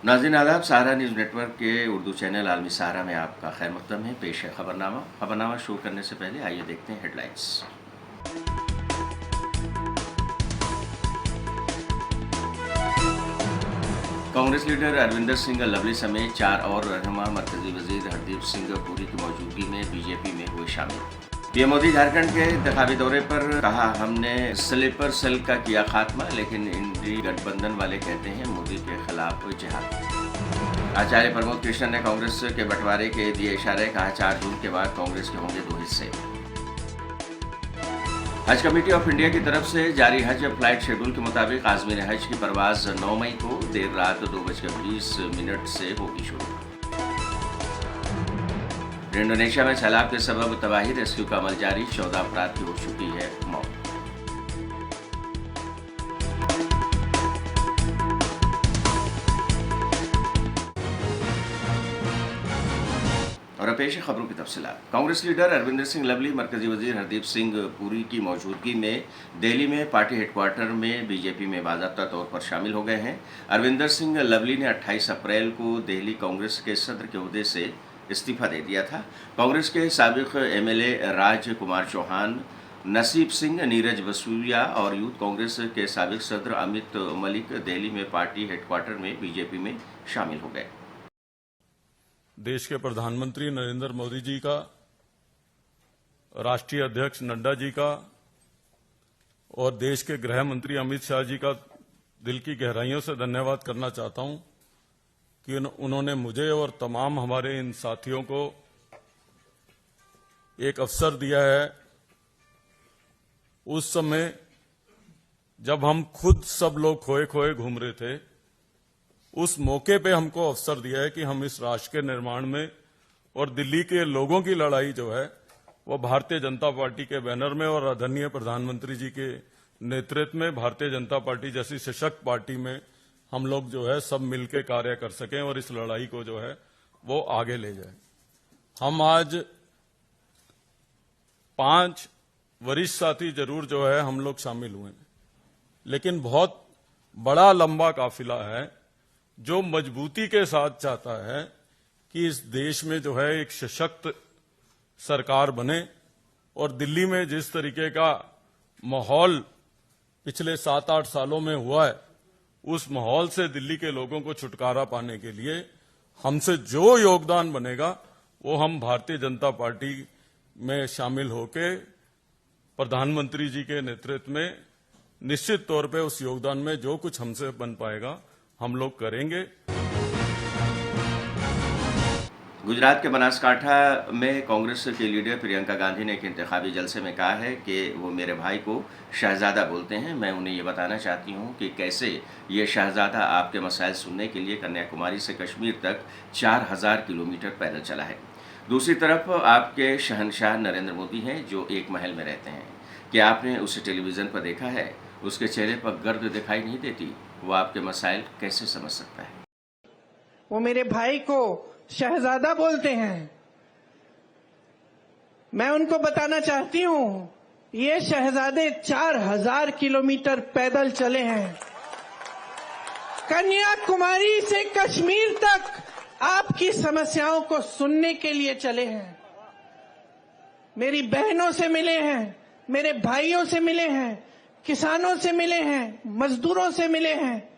नाज़रीन आदाब, सहारा news network के उर्दू चैनल आलमी सहारा में आपका खैर मक़दम है। पेश है खबरनामा शुरू करने से पहले आइए देखते हैं हेडलाइंस। कांग्रेस लीडर अरविंदर सिंह लवली समेत 4 और रहनुमा मरकजी वजीर हरदीप सिंह पुरी की मौजूदगी में बीजेपी में हुए शामिल। पीएम मोदी झारखंड के इंतखाबी दौरे पर कहा, हमने स्लीपर सेल का किया खात्मा, लेकिन इंडी गठबंधन वाले कहते हैं मोदी के खिलाफ जिहाद। आचार्य प्रमोद कृष्णन ने कांग्रेस के बंटवारे के दिए इशारे, कहा 4 जून के बाद कांग्रेस के होंगे 2 हिस्से। हज कमेटी ऑफ इंडिया की तरफ से जारी हज फ्लाइट शेड्यूल के मुताबिक आज़मीर हज की परवाज 9 मई को देर रात 2:20 से होगी शुरू। इंडोनेशिया में सैलाब के सबब तबाही, रेस्क्यू का अमल जारी, 14 अफराद की हो चुकी है मौत। और पेश है खबरों की तफसीलात। कांग्रेस लीडर अरविंदर सिंह लवली मरकजी वजीर हरदीप सिंह पुरी की मौजूदगी में दिल्ली में पार्टी हेडक्वार्टर में बीजेपी में बाज़ाब्ता तौर पर शामिल हो गए हैं। अरविंदर सिंह लवली ने 28 अप्रैल को दिल्ली कांग्रेस के सदर के ओहदे से इस्तीफा दे दिया था। कांग्रेस के साबिक एमएलए राज कुमार चौहान, नसीब सिंह, नीरज वसूलिया और यूथ कांग्रेस के साबिक सदर अमित मलिक दिल्ली में पार्टी हेडक्वार्टर में बीजेपी में शामिल हो गए। देश के प्रधानमंत्री नरेंद्र मोदी जी का, राष्ट्रीय अध्यक्ष नड्डा जी का और देश के गृह मंत्री अमित शाह जी का दिल की गहराइयों से धन्यवाद करना चाहता हूं कि उन्होंने मुझे और तमाम हमारे इन साथियों को एक अवसर दिया है। उस समय जब हम खुद सब लोग खोए खोए घूम रहे थे, उस मौके पे हमको अवसर दिया है कि हम इस राष्ट्र के निर्माण में और दिल्ली के लोगों की लड़ाई जो है वो भारतीय जनता पार्टी के बैनर में और आदरणीय प्रधानमंत्री जी के नेतृत्व में भारतीय जनता पार्टी जैसी सशक्त पार्टी में हम लोग जो है सब मिलकर कार्य कर सकें और इस लड़ाई को जो है वो आगे ले जाएं। हम आज 5 वरिष्ठ साथी जरूर जो है हम लोग शामिल हुए, लेकिन बहुत बड़ा लंबा काफिला है जो मजबूती के साथ चाहता है कि इस देश में जो है एक सशक्त सरकार बने और दिल्ली में जिस तरीके का माहौल पिछले 7-8 सालों में हुआ है, उस माहौल से दिल्ली के लोगों को छुटकारा पाने के लिए हमसे जो योगदान बनेगा वो हम भारतीय जनता पार्टी में शामिल होकर प्रधानमंत्री जी के नेतृत्व में निश्चित तौर पे उस योगदान में जो कुछ हमसे बन पाएगा हम लोग करेंगे। गुजरात के बनासकांठा में कांग्रेस की लीडर प्रियंका गांधी ने एक इंतखाबी जलसे में कहा है कि वो मेरे भाई को शहजादा बोलते हैं। मैं उन्हें ये बताना चाहती हूँ कि कैसे ये शहजादा आपके मसाइल सुनने के लिए कन्याकुमारी से कश्मीर तक 4000 किलोमीटर पैदल चला है। दूसरी तरफ आपके शहंशाह नरेंद्र मोदी हैं जो एक महल में रहते हैं। क्या आपने उसे टेलीविज़न पर देखा है? उसके चेहरे पर गर्द दिखाई नहीं देती। वो आपके मसाइल कैसे समझ सकता है? वो मेरे भाई को शहजादा बोलते हैं। मैं उनको बताना चाहती हूं, ये शहजादे 4000 किलोमीटर पैदल चले हैं। कन्याकुमारी से कश्मीर तक आपकी समस्याओं को सुनने के लिए चले हैं। मेरी बहनों से मिले हैं, मेरे भाइयों से मिले हैं, किसानों से मिले हैं, मजदूरों से मिले हैं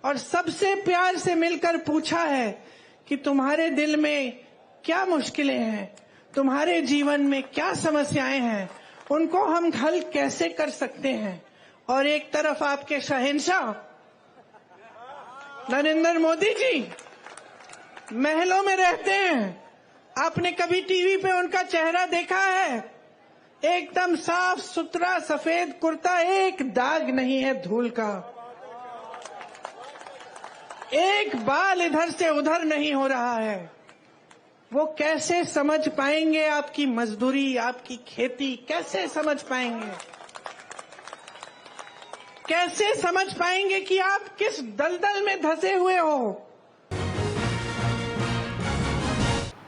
और सबसे प्यार से मिलकर पूछा है कि तुम्हारे दिल में क्या मुश्किलें हैं, तुम्हारे जीवन में क्या समस्याएं हैं, उनको हम हल कैसे कर सकते हैं। और एक तरफ आपके शहंशाह नरेंद्र मोदी जी महलों में रहते हैं। आपने कभी टीवी पे उनका चेहरा देखा है? एकदम साफ सुथरा सफेद कुर्ता, एक दाग नहीं है धूल का, एक बाल इधर से उधर नहीं हो रहा है। वो कैसे समझ पाएंगे आपकी मजदूरी, आपकी खेती? कैसे समझ पाएंगे? कैसे समझ पाएंगे कि आप किस दलदल में धंसे हुए हो?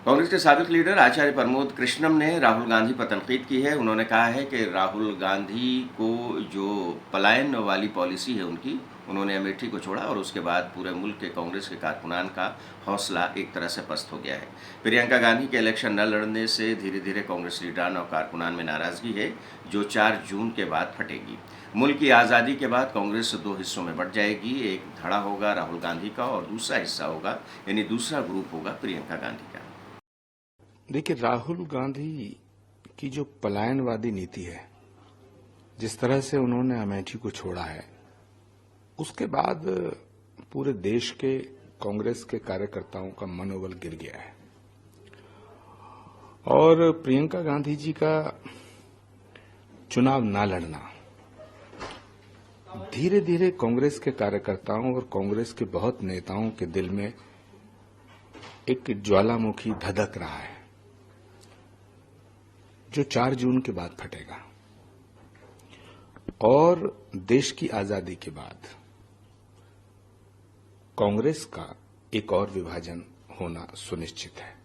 कांग्रेस के साबिक लीडर आचार्य प्रमोद कृष्णम ने राहुल गांधी पर तनकीद की है। उन्होंने कहा है कि राहुल गांधी को जो पलायन वाली पॉलिसी है उनकी, उन्होंने अमेठी को छोड़ा और उसके बाद पूरे मुल्क के कांग्रेस के कारकुनान का हौसला एक तरह से पस्त हो गया है। प्रियंका गांधी के इलेक्शन न लड़ने से धीरे धीरे कांग्रेस लीडरान और कारकुनान में नाराजगी है, जो 4 जून के बाद फटेगी। मुल्क की आज़ादी के बाद कांग्रेस 2 हिस्सों में बढ़ जाएगी। एक धड़ा होगा राहुल गांधी का और दूसरा हिस्सा होगा, यानी दूसरा ग्रुप होगा प्रियंका गांधी का। देखिए, राहुल गांधी की जो पलायनवादी नीति है, जिस तरह से उन्होंने अमेठी को छोड़ा है, उसके बाद पूरे देश के कांग्रेस के कार्यकर्ताओं का मनोबल गिर गया है। और प्रियंका गांधी जी का चुनाव ना लड़ना धीरे धीरे कांग्रेस के कार्यकर्ताओं और कांग्रेस के बहुत नेताओं के दिल में एक ज्वालामुखी धधक रहा है, जो 4 जून के बाद फटेगा। और देश की आजादी के बाद कांग्रेस का एक और विभाजन होना सुनिश्चित है।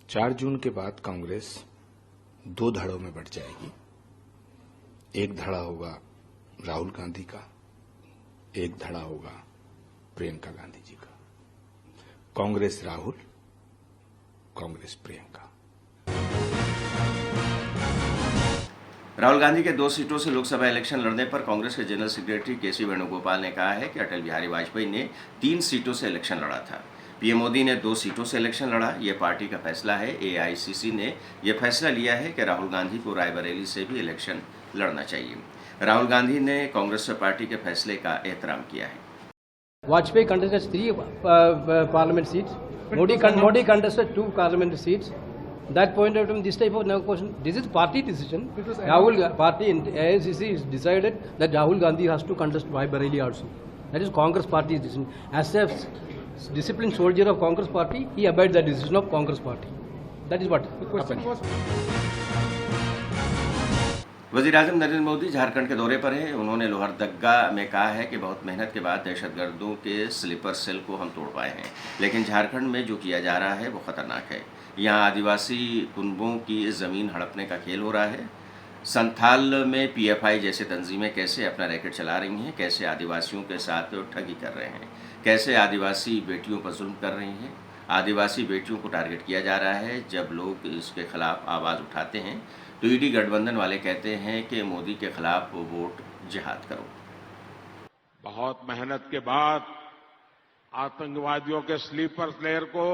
4 जून के बाद कांग्रेस 2 धड़ों में बढ़ जाएगी। एक धड़ा होगा राहुल गांधी का, एक धड़ा होगा प्रियंका गांधी जी का। कांग्रेस राहुल, कांग्रेस प्रियंका। राहुल गांधी के 2 सीटों से लोकसभा इलेक्शन लड़ने पर कांग्रेस के जनरल सेक्रेटरी के.सी. वेणुगोपाल ने कहा है कि अटल बिहारी वाजपेयी ने 3 सीटों से इलेक्शन लड़ा था। पीएम मोदी ने 2 सीटों से इलेक्शन लड़ा। यह पार्टी का फैसला है। एआईसीसी ने यह फैसला लिया है कि राहुल गांधी को रायबरेली से भी इलेक्शन लड़ना चाहिए। राहुल गांधी ने कांग्रेस पार्टी के फैसले का एहतराम किया है। Vajpayee contested 3 parliament seats. Modi contested 2 parliament seats. That point of time, this type of question, this is party decision. Rahul party in AICC is decided that Rahul Gandhi has to contest Raebareli also. That is Congress party's decision. As a disciplined soldier of Congress party, he abides the decision of Congress party. That is what happened. वज़ीर-ए-आज़म नरेंद्र मोदी झारखंड के दौरे पर हैं। उन्होंने लोहरदग्गा में कहा है कि बहुत मेहनत के बाद दहशतगर्दों के स्लीपर सेल को हम तोड़ पाए हैं, लेकिन झारखंड में जो किया जा रहा है वो खतरनाक है। यहाँ आदिवासी कुनबों की ज़मीन हड़पने का खेल हो रहा है। संथाल में पीएफआई जैसे तंजीमें कैसे अपना रैकेट चला रही हैं, कैसे आदिवासियों के साथ ठगी कर रहे हैं, कैसे आदिवासी बेटियों पर जुल्म कर रही हैं। आदिवासी बेटियों को टारगेट किया जा रहा है। जब लोग इसके खिलाफ आवाज़ उठाते हैं तो ईडी गठबंधन वाले कहते हैं कि मोदी के खिलाफ वोट जिहाद करो। बहुत मेहनत के बाद आतंकवादियों के स्लीपर सेल को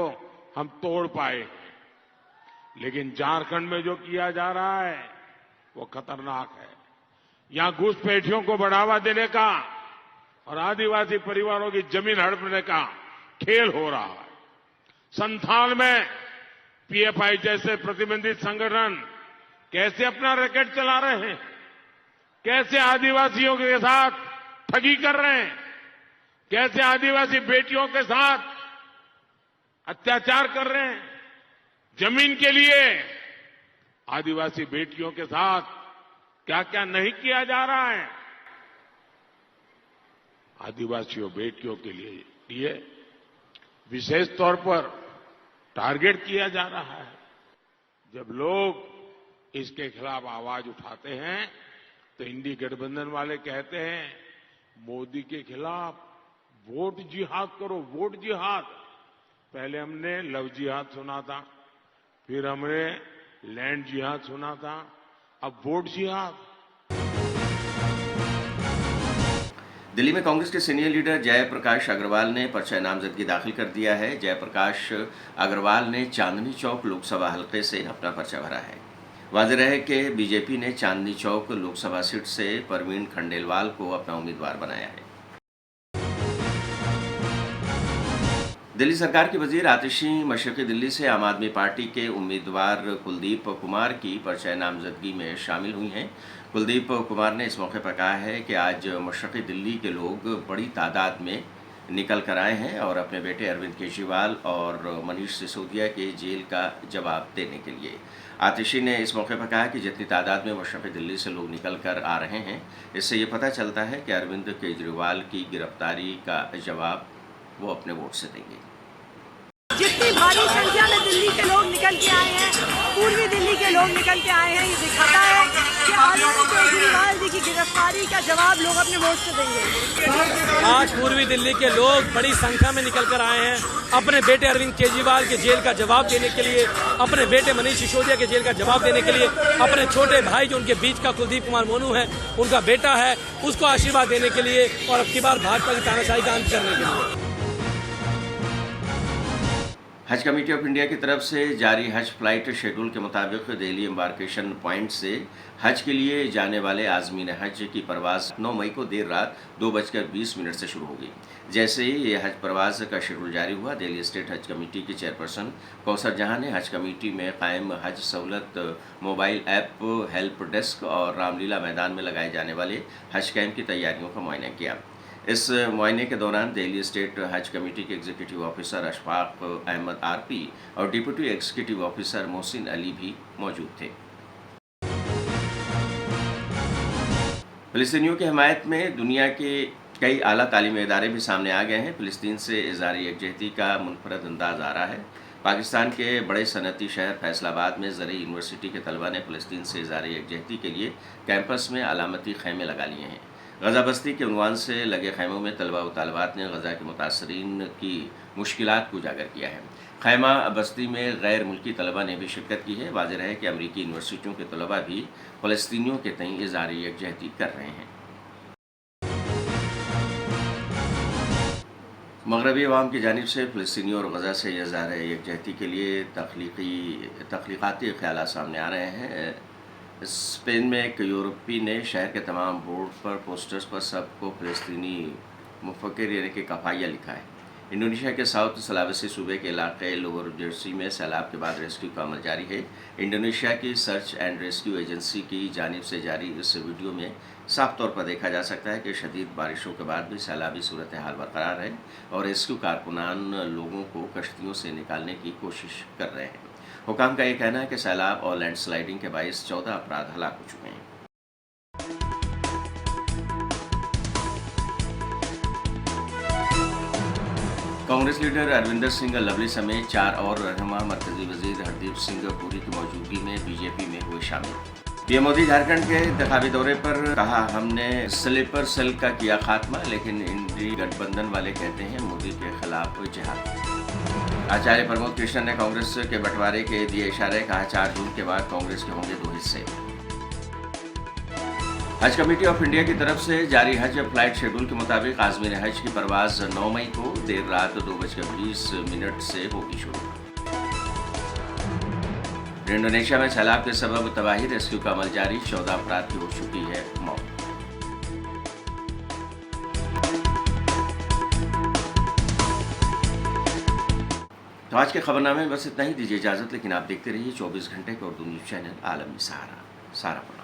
हम तोड़ पाए, लेकिन झारखंड में जो किया जा रहा है वो खतरनाक है। यहां घुसपैठियों को बढ़ावा देने का और आदिवासी परिवारों की जमीन हड़पने का खेल हो रहा है। संथाल में पीएफआई जैसे प्रतिबंधित संगठन कैसे अपना रैकेट चला रहे हैं, कैसे आदिवासियों के साथ ठगी कर रहे हैं, कैसे आदिवासी बेटियों के साथ अत्याचार कर रहे हैं। जमीन के लिए आदिवासी बेटियों के साथ क्या क्या नहीं किया जा रहा है। आदिवासियों बेटियों के लिए विशेष तौर पर टारगेट किया जा रहा है। जब लोग इसके खिलाफ आवाज उठाते हैं तो इंडी गठबंधन वाले कहते हैं मोदी के खिलाफ वोट जिहाद करो, वोट जिहाद। पहले हमने लव जिहाद सुना था, फिर हमने लैंड जिहाद सुना था, अब वोट जिहाद। दिल्ली में कांग्रेस के सीनियर लीडर जयप्रकाश अग्रवाल ने पर्चा नामजदगी दाखिल कर दिया है। जयप्रकाश अग्रवाल ने चांदनी चौक लोकसभा हलके से अपना पर्चा भरा है। वाज़ेह है कि बीजेपी ने चांदनी चौक लोकसभा सीट से परवीन खंडेलवाल को अपना उम्मीदवार बनाया है। दिल्ली सरकार की वजीर आतिशी मशरक़ी दिल्ली से आम आदमी पार्टी के उम्मीदवार कुलदीप कुमार की पर्चा नामजदगी में शामिल हुई हैं। कुलदीप कुमार ने इस मौके पर कहा है कि आज मशरक़ी दिल्ली के लोग बड़ी तादाद में निकल कर आए हैं और अपने बेटे अरविंद केजरीवाल और मनीष सिसोदिया के जेल का जवाब देने के लिए। आतिशी ने इस मौके पर कहा कि जितनी तादाद में मशरक़ी दिल्ली से लोग निकल कर आ रहे हैं, इससे ये पता चलता है कि अरविंद केजरीवाल की गिरफ्तारी का जवाब वो अपने वोट से देंगे। जितनी भारी संख्या में दिल्ली के लोग निकल के आए हैं, पूर्वी दिल्ली के लोग निकल के आए हैं, ये दिखाता है कि अरविंद केजरीवाल जी की गिरफ्तारी इसका जवाब लोग अपने वोट से देंगे। आज पूर्वी दिल्ली के लोग बड़ी संख्या में निकल कर आए हैं अपने बेटे अरविंद केजरीवाल के जेल का जवाब देने के लिए, अपने बेटे मनीष सिसोदिया के जेल का जवाब देने के लिए, अपने छोटे भाई जो उनके बीच का कुलदीप कुमार मोनू है, उनका बेटा है, उसको आशीर्वाद देने के लिए और अब की बार भाजपा की तानाशाही का अंत करने के लिए। हज कमेटी ऑफ इंडिया की तरफ से जारी हज फ्लाइट शेड्यूल के मुताबिक दिल्ली एम्बार्केशन पॉइंट से हज के लिए जाने वाले आज़मीन हज की परवाज़ 9 मई को देर रात 2:20 से शुरू होगी। जैसे ही ये हज परवाज़ का शेड्यूल जारी हुआ, दिल्ली स्टेट हज कमेटी की चेयरपर्सन कौसर जहां ने हज कमेटी में कायम हज सहूलत मोबाइल ऐप, हेल्प डेस्क और रामलीला मैदान में लगाए जाने वाले हज कैंप की तैयारियों का मुआयना किया। इस मुआयने के दौरान दिल्ली स्टेट हज कमेटी के executive officer Ashfaq Ahmed RP और deputy executive officer Mohsin Ali भी मौजूद थे। फिलिस्तीनियों की हिमायत में दुनिया के कई आला तालीमी इदारे भी सामने आ गए हैं। फिलिस्तीन से इज़हार यकजहती का मुनफरद अंदाज आ रहा है। पाकिस्तान के बड़े सनती शहर फैसलाबाद में ज़री यूनिवर्सिटी के तलबा ने फ़लस्तीन से इज़हार यकजहती के लिए कैंपस में अलामती खैमे लगा लिए हैं। गज़ा बस्ती के उन्वान से लगे खैमों में तलबा व तालिबात ने गज़ा के मुतासरीन की मुश्किलात को उजागर किया है। खैमा बस्ती में गैर मुल्की तलबा ने भी शिरकत की है। वाज़ेह है कि अमरीकी यूनिवर्सिटियों के तलबा भी फ़लस्तीनियों के तईं इज़हार यकजहती कर रहे हैं। मगरबी अवाम की जानिब से फ़लस्तीनियों और गज़ा से इज़हार यकजहती के लिए तख्लीक़ाती ख़यालात सामने आ रहे हैं। स्पेन में एक यूरोपी ने शहर के तमाम बोर्ड पर पोस्टर्स पर सबको फ़लस्तीनी मुफ़क्किर यानी कि कफ़ाया लिखा है। इंडोनेशिया के साउथ सलावेसी सूबे के इलाके लोअर जर्सी में सैलाब के बाद रेस्क्यू का अमल जारी है। इंडोनेशिया की सर्च एंड रेस्क्यू एजेंसी की जानिब से जारी इस वीडियो में साफ तौर पर देखा जा सकता है कि शदीद बारिशों के बाद भी सैलाबी सूरत हाल बरकरार है और रेस्क्यू कारकुनान लोगों को कश्तियों से निकालने की कोशिश कर रहे हैं। हुकाम का ये कहना है कि सैलाब और लैंडस्लाइडिंग के बायस 14 अफराद हलाक हो चुके हैं। कांग्रेस लीडर अरविंदर सिंह लवली समेत 4 और रहनुमा मरकजी वजीर हरदीप सिंह पुरी की मौजूदगी में बीजेपी में हुए शामिल। पीएम मोदी झारखंड के इंतखाबी दौरे पर कहा, हमने स्लीपर सेल का किया खात्मा, लेकिन इंडी गठबंधन वाले कहते हैं मोदी के खिलाफ जिहाद। आचार्य प्रमोद कृष्णन ने कांग्रेस के बंटवारे के दिए इशारे, कहा 4 जून के बाद कांग्रेस के होंगे 2 हिस्से। हज कमेटी ऑफ इंडिया की तरफ से जारी हज फ्लाइट शेड्यूल के मुताबिक आज़मीन हज की परवाज़ 9 मई को देर रात 2:20 से होगी शुरू। इंडोनेशिया में सैलाब के सबब तबाही, रेस्क्यू का अमल जारी, 14 अफराद की हो चुकी है मौत। तो आज के खबरनामे में बस इतना ही। दीजिए इजाजत, लेकिन आप देखते रहिए 24 घंटे के उर्दू न्यूज़ चैनल आलमी सहारा।